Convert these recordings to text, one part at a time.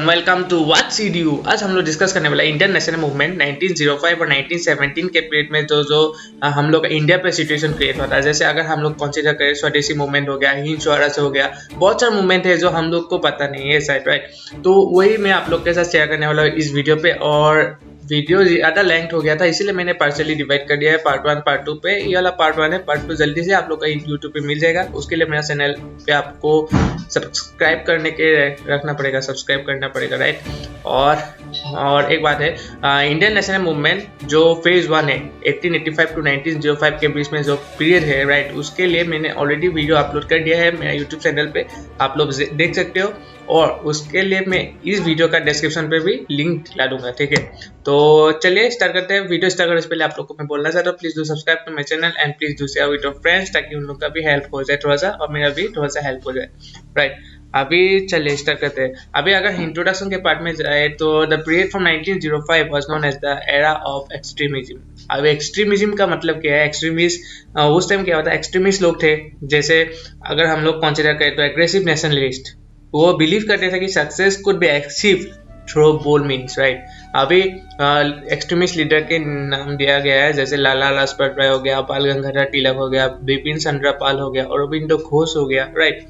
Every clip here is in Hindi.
Welcome to what seed you. आज हम लोग डिस्कस करने वाला इंडियन नेशनल मूवमेंट 1905 और 1917 के पीरियड में जो हम लोग इंडिया पे सिचुएशन क्रिएट होता है। जैसे अगर हम लोग कंसीडर करें स्वदेशी मूवमेंट हो गया, हिंद स्वराज हो गया, बहुत सारे मूवमेंट है जो हम लोग को पता नहीं है शायद, राइट। तो वही मैं आप लोग के साथ शेयर करने वाला हूँ इस वीडियो पे। और वीडियो ज़्यादा लेंथ हो गया था, इसीलिए मैंने पार्शियली डिवाइड कर दिया है पार्ट 1 पार्ट 2 पे। ये वाला पार्ट 1 है, पार्ट 2 जल्दी से आप लोग का यूट्यूब पे मिल जाएगा। उसके लिए मेरा चैनल पे आपको सब्सक्राइब करने के रखना पड़ेगा, सब्सक्राइब करना पड़ेगा, राइट। और एक बात है, इंडियन नेशनल मूवमेंट जो फेज 1 है 1885 टू 1905 के बीच में जो पीरियड है, राइट, उसके लिए मैंने ऑलरेडी वीडियो अपलोड कर दिया है मेरा यूट्यूब चैनल पे, आप लोग देख सकते हो। और उसके लिए मैं इस वीडियो का डिस्क्रिप्शन पे भी लिंक ला दूंगा, ठीक है। तो चलिए स्टार्ट करते हैं। वीडियो स्टार्ट करने से पहले आप लोग को मैं बोलना चाहता हूँ, please do subscribe to my channel and please do share with your friends, ताकि उन लोग का भी हेल्प हो जाए थोड़ा सा और मेरा भी थोड़ा सा हेल्प हो जाए, राइट। अभी चलिए स्टार्ट करते हैं। अभी अगर इंट्रोडक्शन के पार्ट में जाए तो the period from 1905 was known as the era of extremism. अब एक्सट्रीमिज्म का मतलब क्या है? एक्सट्रीमिस्ट उस टाइम क्या होता है, एक्सट्रीमिस्ट लोग थे। जैसे अगर हम लोग कंसिडर करें तो एग्रेसिव नेशनलिस्ट, वो बिलीव करते थे कि success could be achieved through bold means, right. अभी एक्सट्रीमिस्ट लीडर के नाम दिया गया है, जैसे लाला लाजपत राय हो गया, बाल गंगाधर तिलक हो गया, बिपिन चंद्र पाल हो गया, अरविंदो घोष हो गया, राइट।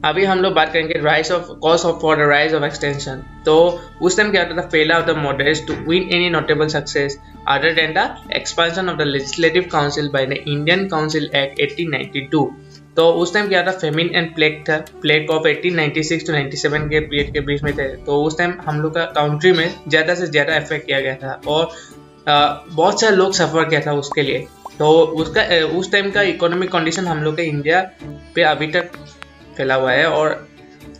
अभी हम लोग बात करेंगे rise of cause of for the rise of extension. तो उस टाइम क्या होता था, fail of the moderates to win any notable success other than the expansion of the legislative council by the Indian council act 1892। तो उस टाइम क्या था, फेमिन एंड प्लेग था। प्लेग ऑफ 1896 टू 97 के पीरियड के बीच में थे। तो उस टाइम हम लोग का काउंट्री में ज़्यादा से ज़्यादा इफेक्ट किया गया था और बहुत सारे लोग सफ़र किया था उसके लिए। तो उसका उस टाइम का इकोनॉमिक कंडीशन हम लोग के इंडिया पे अभी तक फैला हुआ है और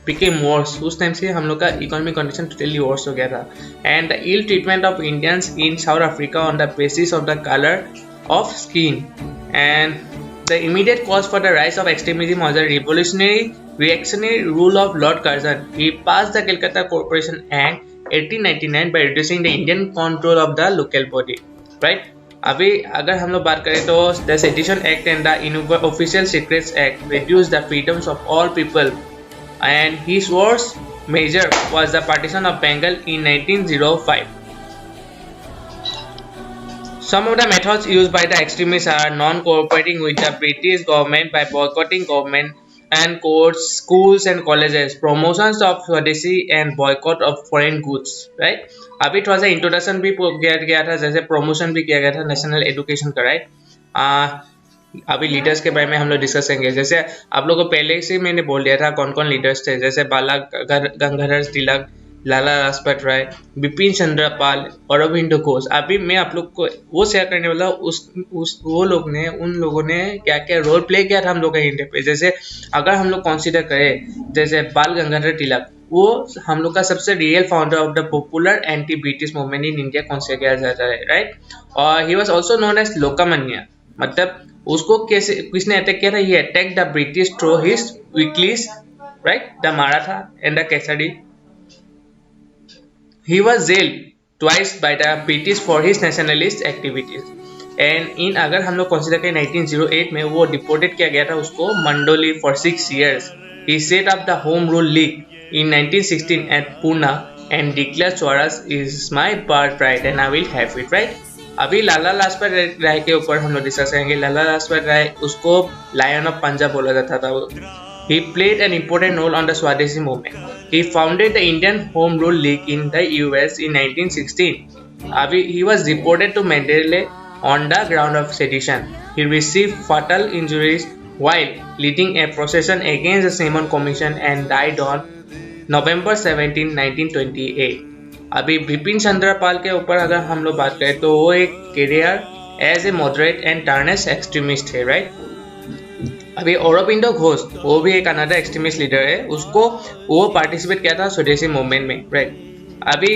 बिकेम वर्स। उस टाइम से हम लोग का इकोनॉमिक कंडीशन टोटली वर्स हो गया था। And the ill treatment of Indians in South Africa on the basis of the colour of skin and the immediate cause for the rise of extremism was the reactionary rule of Lord Curzon. He passed the Calcutta Corporation Act 1899 by reducing the Indian control of the local body, right? अभी अगर हम लोग बात करें तो the Sedition Act and the Official Secrets Act reduced the freedoms of all people, and his worst measure was the partition of Bengal in 1905. Some of the methods used by the extremists are non-cooperating with the British government by boycotting government and courts, schools and colleges, promotions of Swadeshi and boycott of foreign goods, right? अभी थोड़ा सा इंट्रोडक्शन भी किया गया था, जैसे प्रमोशन भी किया गया था नेशनल एजुकेशन का, राइट। अभी लीडर्स के बारे में हम लोग डिस्कस करेंगे। जैसे आप लोगों को पहले से मैंने बोल दिया था कौन कौन लीडर्स थे, जैसे बाला गंगाधर तिलक, लाला लाजपत राय, बिपिन चंद्र पाल, अरविंदो घोष। अभी मैं आप लोग को वो शेयर करने वाला वो लोग ने, उन लोगों ने क्या क्या रोल प्ले किया था हम लोग के इंडिया पे। जैसे अगर हम लोग कंसीडर करें, जैसे बाल गंगाधर तिलक, वो हम लोग का सबसे real founder of the popular anti British movement in India consider किया जाता है, राइट। और ही was also known as Lokmanya, मतलब उसको कैसे किसने अटैक किया था, ये attack the British through his weeklies, right, the Maratha and the Kesari. He was jailed twice by the British for his nationalist activities. And in अगर हम लोग consider करें 1908 में वो deported किया गया था उसको Mandoli for 6 years. He set up the Home Rule League in 1916 at Pune and declared Swaraj is my birthright and I will have it, right? अभी लाला लाजपत राय के ऊपर हम लोग डिस्कस करेंगे। लाला लाजपत राय, उसको लायन ऑफ पंजाब बोला जाता था। He played an important role on the Swadeshi movement. He founded the Indian Home Rule League in the US in 1916. He was deported to Mandalay on the ground of sedition. He received fatal injuries while leading a procession against the Simon Commission and died on November 17, 1928. अभी बिपिन चंद्र पाल के ऊपर अगर हम लोग बात करें तो वो एक career as a moderate and turned extremist है, राइट। अभी अरविंदो घोष, वो भी एक अनदर एक्सट्रीमिस्ट लीडर है, उसको वो पार्टिसिपेट किया था स्वदेशी मूवमेंट में, राइट। अभी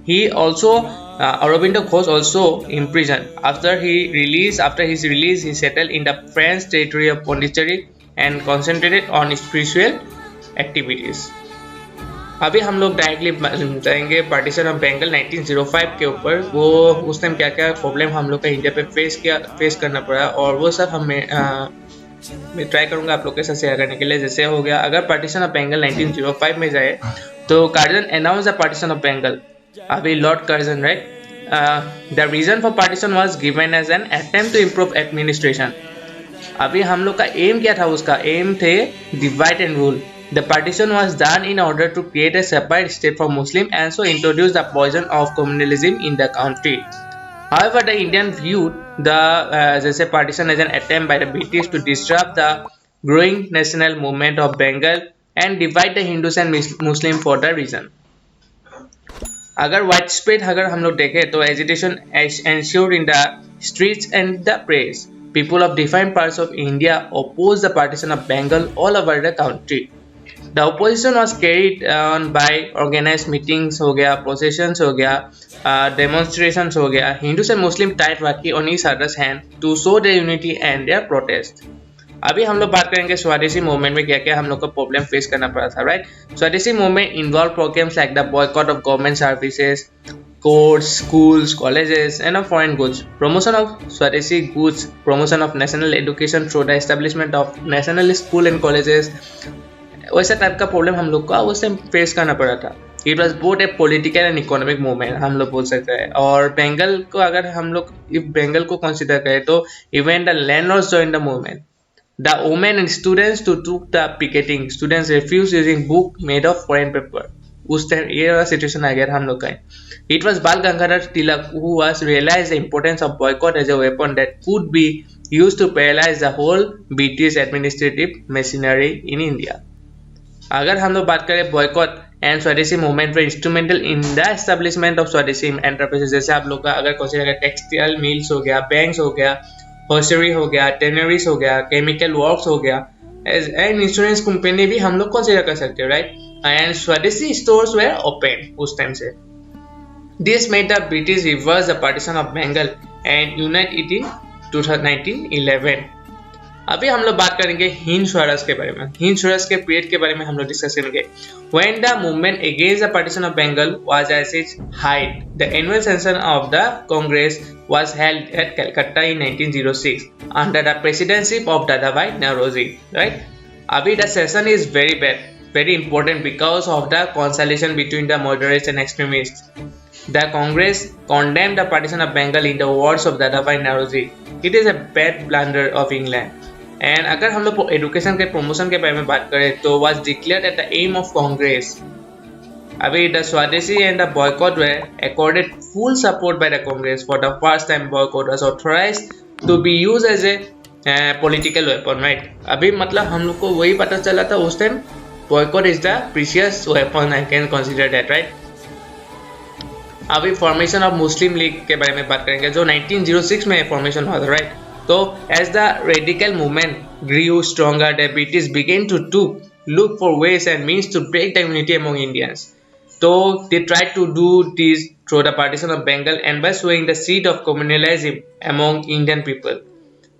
he also Aurobindo Ghosh also imprisoned. After his release, he settled in the French territory of Pondicherry and concentrated on spiritual activities. अभी हम लोग डायरेक्टली जाएंगे पार्टीशन ऑफ बंगाल 1905 के ऊपर। वो उस टाइम क्या क्या प्रॉब्लम हम लोग का इंडिया पे फेस करना पड़ा, और वो सब मैं ट्राई करूंगा आप लोग के साथ शेयर करने के लिए। जैसे हो गया, अगर पार्टीशन ऑफ बंगाल 1905 में जाए तो Curzon announce the partition of Bengal. अभी lord Curzon, right. The reason for partition was given as an attempt to improve administration. अभी हम लोग का एम क्या था, उसका एम थे divide and rule. The partition was done in order to create a separate state for Muslim and so introduce the poison of communalism in the country. However, the Indian viewed the जैसे partition as an attempt by the British to disrupt the growing national movement of Bengal and divide the Hindus and Muslim for the reason. अगर वाइड स्प्रेड अगर हम लोग देखें तो agitation ensured in the streets and the press. People of different parts of India opposed the partition of Bengal all over the country. The opposition was carried on by organized meetings हो गया, processions हो गया, demonstrations हो गया. Hindus and Muslims tied Rakhi on each other's hand to show their unity and their protest. अभी हम लोग बात करेंगे स्वदेशी मूवमेंट में क्या क्या हम लोग को प्रॉब्लम फेस करना पड़ा था, right. Swadeshi movement involve programs like the boycott of government services, courts, schools, colleges, and of foreign goods. Promotion of Swadeshi goods, promotion of national education through the establishment of national school and colleges. वैसा टाइप का प्रॉब्लम हम लोग को उस टाइम फेस करना पड़ा था। It was both A political and economic movement हम लोग बोल सकते हैं। और बंगाल को अगर हम लोग बंगाल को कंसिडर करें तो even the landlords join the movement. The women and students to took the picketing. Students refused using book made of foreign paper. उस टाइम ये वाला सिचुएशन आ गया था हम लोग का। It was Bal Gangadhar Tilak who was realized the importance of boycott as a weapon that could be used to paralyze the whole British administrative machinery in India. अगर हम लोग बात करें बॉयकॉट एंड स्वदेशी movement for instrumental in the establishment of स्वदेशी एंटरप्राइजेस, जैसे आप लोग का अगर कंसीडर करें टेक्सटाइल मिल्स हो गया, बैंक्स हो गया, हॉस्टरी हो गया, टेनरीज हो गया, केमिकल वर्क्स हो गया, एंड इंश्योरेंस कंपनी भी हम लोग कंसीडर कर सकते हैं, right. And swadeshi stores were open उस टाइम से। This made the British reverse the partition of Bengal and unite it in 1911। अभी हम लोग बात करेंगे हिंद स्वराज के बारे में। हिंद स्वराज के पीरियड के बारे में हम लोग डिस्कस करेंगे। When the movement against the partition of Bengal was at its height, the annual session of the Congress was held at Calcutta in 1906 under the presidency of Dadabhai Nauroji. Right? Abhi the session is very bad, very important because of the conciliation between the moderates and extremists. The Congress condemned the partition of Bengal in the words of Dadabhai Nauroji. It is a bad blunder of England. And अगर हम लोग एजुकेशन के प्रमोशन के बारे में बात करें तो was declared at the aim of Congress. अभी the swadeshi and the boycott were accorded full support by the Congress. For the first time boycott was authorised to be used as a political weapon, right. अभी मतलब हम लोग को वही पता चला था उस time, boycott is the precious weapon, I can consider that, right. अभी फॉर्मेशन ऑफ मुस्लिम लीग के बारे में बात करेंगे जो 1906 में फॉर्मेशन हुआ था, right. So, as the radical movement grew stronger, the British began to look for ways and means to break the unity among Indians. So, they tried to do this through the partition of Bengal and by sowing the seed of communalism among Indian people.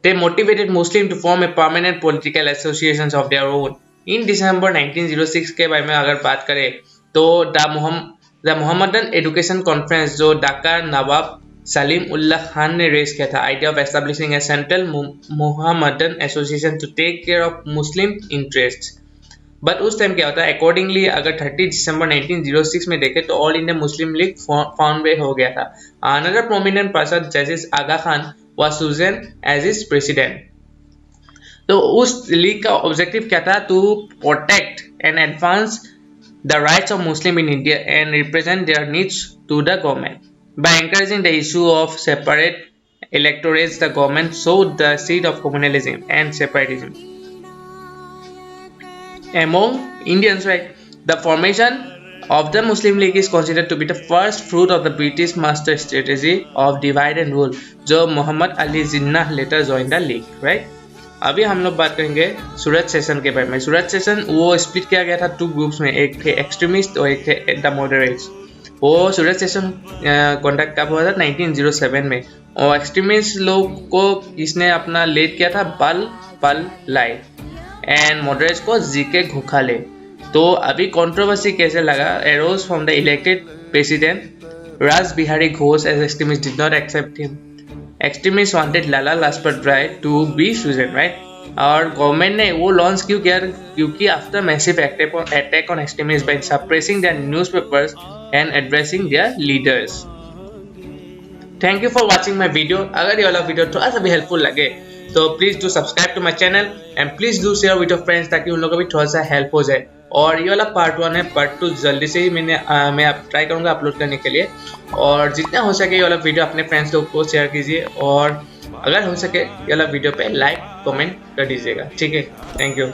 They motivated Muslims to form a permanent political associations of their own. In December 1906 के बारे में अगर बात करें तो the Mohammedan Education Conference जो ढाका नवाब सलीम उल्लाह खान ने रेस किया था, idea of establishing a central Mohammedan association to take care of Muslim interests. But उस टाइम क्या होता है, अकॉर्डिंगली अगर 30 दिसंबर 1906 में देखें तो All India Muslim League found हो गया था। Another prominent person justice Aga Khan was chosen as his president. तो उस लीग का ऑब्जेक्टिव क्या था, to protect and advance the rights of Muslim in India and represent their needs to the government. By encouraging the issue of separate electorates, the government sowed the seed of communalism and separatism among Indians, right? The formation of the Muslim League is considered to be the first fruit of the British master strategy of divide and rule, जो Mohammad Ali Jinnah later joined the league, right? अभी हम लोग बात करेंगे सूरत सेशन के बारे में। सूरत सेशन वो स्प्लिट किया गया था टू ग्रुप्स में, एक थे एक्सट्रीमिस्ट और एक थे द मॉडरेट्स। वो सूरत सेशन कॉन्टैक्ट कब हुआ था, 1907 में। और एक्सट्रीमिस्ट लोग को इसने अपना लीड किया था बल लाई एंड मॉडरेट्स को जीके घोखाले। तो अभी कंट्रोवर्सी कैसे लगा arose from the elected president Raj Bihari Ghosh as extremists did not accept him. Extremists wanted Lala Lajpat Rai to be chosen, right? और गवर्नमेंट ने वो लॉन्च क्यों किया? क्योंकि after massive attack on extremist by suppressing their newspapers and addressing their leaders. Thank you for watching my video. अगर ये वाला वीडियो थोड़ा सा भी हेल्पफुल लगे तो please do subscribe to my channel and please do share with your friends ताकि उन लोगों को भी थोड़ा सा हेल्प हो जाए. और ये वाला पार्ट 1 है. पार्ट 2 जल्दी से ही मैं ट्राई करूंगा अपलोड करने के लिए. और जितना हो सके ये वाला वीडियो अपने फ्रेंड्स लोग को शेयर कीजिए और अगर हो सके ये वाला वीडियो पे लाइक कमेंट कर दीजिएगा. ठीक है, थैंक यू.